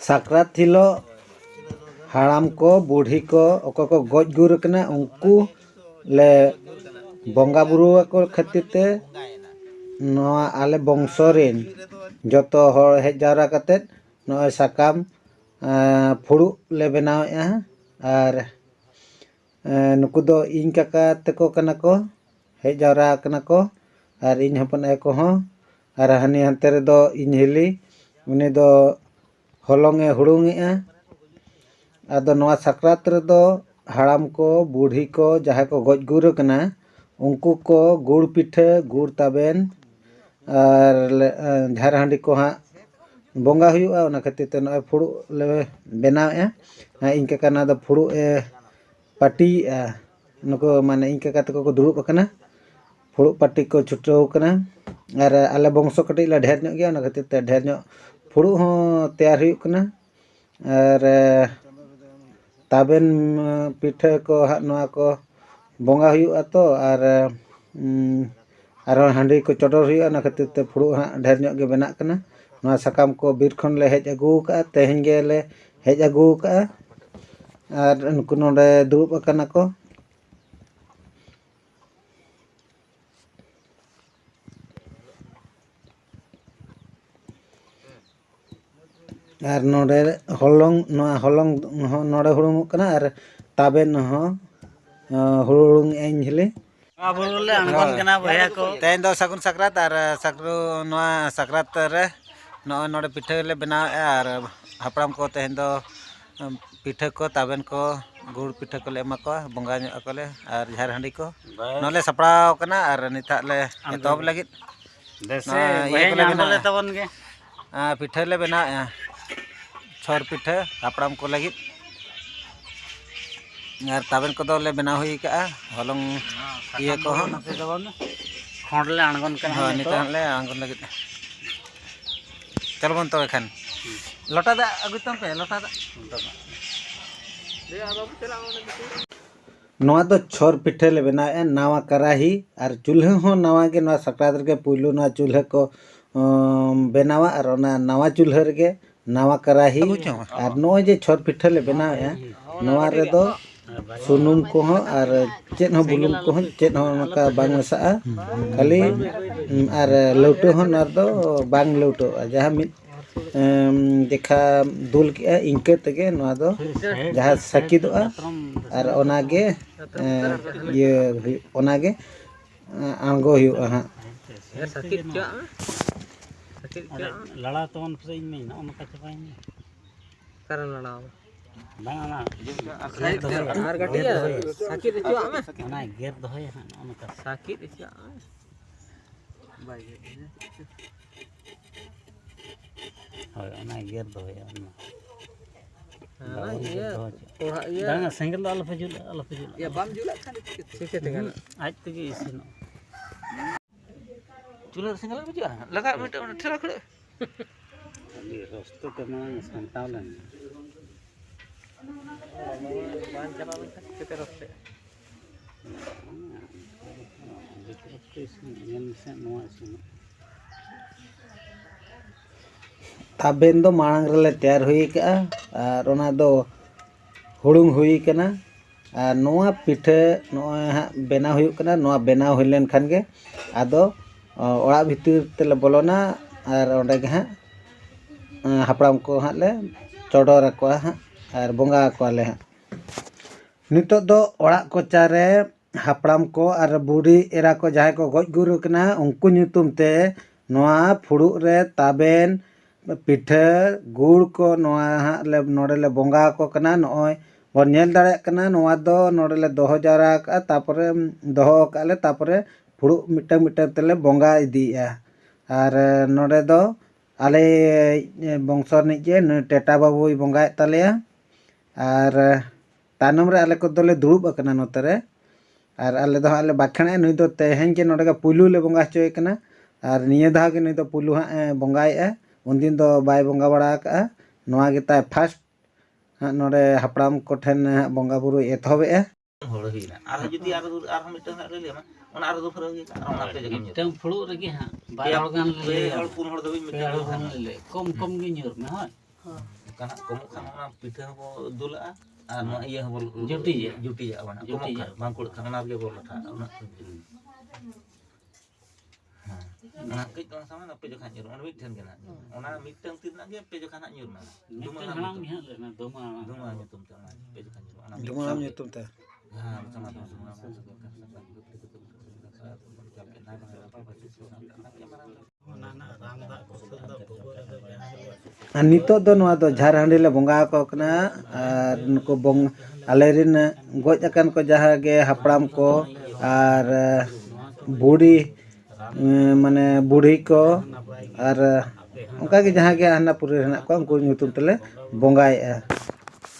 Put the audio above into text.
साकरात हिलो हाड़ाम को बूढ़ी को ओको को गज गुर कना उनको ले बंगा बुरु को खातिर ते नवा आले बंशोरेन जतो हर हेज जावरा कते नय साकाम फुड़ू ले बनावेआ और नुकु दो इन काका तको कना को हेज जावरा कना को और इन हपन ए को हो और हानि हंते रे दो इन हिली उनी दो हलंगे हुड़ुंगेआ आदो नवा साकरात रे दो हाड़ाम को बूढ़ी को जहाँ को गज गुर कना उनको को गुड़ पिठे गुड़ ताबेन और झार हांडी को हाँ बंगा हुआ उना खातिर ते नय फुड़ू ले बनावेआ इनका काना दो फुड़ू ए पार्टी नुको माने इनका काते को दुड़ुब कना फुड़ू पार्टी को छुटो कना और आले बंशो कटी ला ढेर ᱧᱚᱜ गया उना खातिर ते ढेर ᱧᱚᱜ फुड़ू हो तैयार हुई कना और ताबेन पिठे को हाँ नवा को बंगा हुआ तो और हांडी को चोडर हुआ ना खातिर ते फुड़ू हाँ ढेर ᱧᱚᱜ गे बेना कना नवा साकाम को बीर खन ले हेज अगू का तेहें गे ले हेज अगू का और उनको नोडे दुड़ुब कना को और नोडे हलंग नोडे हुड़ुंग कना और ताबेन हो हुड़ुंग एन हिले बोले अनगन कना भैया को तेन दो सगुन साकरात और साकरू नवा साकरात रे नोडे पिठे ले बनाव और हपड़ाम को तेन दो पिठे को ताबेन को गुड़ पिठे को ले एमा को बंगा ᱧᱚᱜ को ले और झार हांडी को नोले सपड़ाव कना और निता ले एतोब लागित देसे भैया बोले तबन गे पिठे ले बनाव छोर पिठे हपड़ाम को लागित और ताबेन को दो ले बनाव हुई का हलंग ये को हम खोंड ले अनगन कना हां निता ले अनगन लागित चल बन तो एखन लोटा दा अगुतम पे लोटा दा नवा तो छोर पिठे ले बनाए नवा कराही और चूल्हा हो नवा के नवा साकरात रे पुइलु नवा चूल्हा को बनावा और नवा चूल्हा रे नवा कराही और नवा जे छोर पिठे ले बनाए नवा रे दो सुनुम को हो और चेत हो बुलुम को हो चेत हो नका बांग मसा खाली और लौटो हो न दो बांग लौटो जहाँ मिट देखा दुल के इंके तगे नवा दो जहाँ सकिदोआ और ओनागे ये ओनागे आंगो हुआ हां लड़ा तो उन से में ना उनका चपाई में कारण लड़ा बांगा आर गटिया साकित चो आमे ना गेर दहोय हां उनका साकित चो बाय होय ना गेर दहोय बांगा सिंगल अल फजुल या बम जुला खाली ठीक है आज तक इसिनो चूल्हा सिंगल बजुआ लगा मिट ठेला खड़े खाली रस्तो कमा संताव लन बान चला किते रस्ते ताबेन दो मांग रे तैयार हुई का और ओना दो हुड़ुंग हुई कना और नोआ पिठे नोआ बेना हुई कना नोआ बेना हुई लेन खान के आदो ओड़ा भीतर तेले बोलोना और ओंडे गे हाँ हपड़ाम को हाँ ले चोडोर को हाँ और बंगा को ले हाँ नितो दो ओड़ा कोचा रे हपड़ाम को और बूढ़ी एरा को जहाँ को गज गुरु कना उनको ᱧᱩᱛᱩᱢ ते नोआ फुड़ू रे ताबेन पिठे गुड़ को नोआ हाँ ले नोडे ले बंगा को कना नोय बन नेल दाड़े कना नोआ दो नोडे ले दोहो जारा का तापरे दोहो का ले तापरे फुड़ू मिटन मिटन तेले बंगा इदिया और नोडे दो आले बंशर निजे टेटा बाबू बंगा तलेया और तानम रे आले को दोले दुड़ुब अकना नोतरे और आले दो आले बाखणे नुई दो तेहें के नोडे का पुलू ले बंगा चोय कना और निये धा के नुई दो पुलू हाँ बंगाए उनदिन दो बाय बंगा बड़ा का नोआ गेता फर्स्ट हाँ नोडे हपड़ाम को ठेन बंगा बुरु एथोबे होड़ हिना आर जुदी आर मिटन ले लेमा ओना आर दो फरो गे ओना पे जगे मिटन फुड़ू रे गे हां बाय होड़ गान ले होड़ पुन होड़ दो मिटन ले कम कम गे न्यूर में हां ᱠᱟᱱᱟ ᱠᱚᱢᱚᱜ ᱠᱷᱟᱱ ᱚᱱᱟ ᱯᱤᱴᱷᱟᱹ ᱦᱚᱸᱵᱚ ᱫᱩᱞᱟᱜᱼᱟ ᱟᱨ ᱱᱚᱣᱟ ᱤᱭᱟᱹ ᱦᱚᱸᱵᱚ ᱡᱩᱴᱤᱭᱟᱜᱼᱟ ᱵᱟᱝ ᱠᱚᱢᱚᱜ ᱠᱷᱟᱱ ᱵᱟᱝ ᱠᱩᱲᱟᱹᱜ ᱠᱷᱟᱱ ᱚᱱᱟ ᱨᱮᱜᱮ ᱵᱚ ᱞᱟᱴᱷᱟᱜᱼᱟ ᱚᱱᱟ ᱚᱱᱟ ᱠᱟᱹᱡ ᱫᱚ ᱥᱟᱢᱟᱱ ᱯᱮ ᱡᱚᱠᱷᱟ ᱧᱩᱨ ᱚᱱᱟ ᱢᱤᱫᱴᱷᱮᱱ ᱜᱮ ᱱᱟᱜ ᱚᱱᱟ ᱢᱤᱫᱴᱟᱝ ᱛᱤ ᱨᱮᱱᱟᱜ ᱜᱮ ᱯᱮ ᱡᱚᱠᱷᱟ ᱱᱟᱜ ᱧᱩᱨ ᱱᱟ ᱫᱩᱢᱟ ᱧᱩᱛᱩᱢ ᱛᱮ ᱚᱱᱟ ᱯᱮ ᱡᱚᱠᱷᱟ ᱧᱩᱨ ᱚᱱᱟ ᱫᱩᱢᱟᱲᱟᱢ ᱧᱩᱛᱩᱢ ᱛᱮ ᱦᱮᱸ ᱥᱚᱢᱟ ᱫᱚ ᱟᱨ ᱱᱤᱛᱚᱜ ᱫᱚ ᱱᱚᱣᱟ ᱫᱚ ᱡᱷᱟᱨ ᱦᱟᱺᱰᱤ ᱞᱮ ᱵᱚᱸᱜᱟ ᱟᱠᱚ ᱠᱟᱱᱟ ᱟᱨ ᱱᱩᱠᱩ ᱟᱞᱮᱨᱮᱱ ᱜᱚᱡ ᱟᱠᱟᱱ ᱠᱚ ᱡᱟᱦᱟᱸ ᱜᱮ ᱦᱟᱯᱲᱟᱢ ᱠᱚ ᱟᱨ ᱵᱩᱲᱤ ᱢᱟᱱᱮ ᱵᱩᱲᱦᱤ ᱠᱚ ᱟᱨ ᱚᱱᱠᱟᱜᱮ ᱡᱟᱦᱟᱸ ᱜᱮ ᱦᱟᱱᱟ ᱯᱩᱨᱤ ᱦᱮᱱᱟᱜ ᱠᱚᱣᱟ ᱩᱱᱠᱩ ᱧᱩᱛᱩᱢ ᱛᱮᱞᱮ ᱵᱚᱸᱜᱟᱭᱮᱜᱼᱟ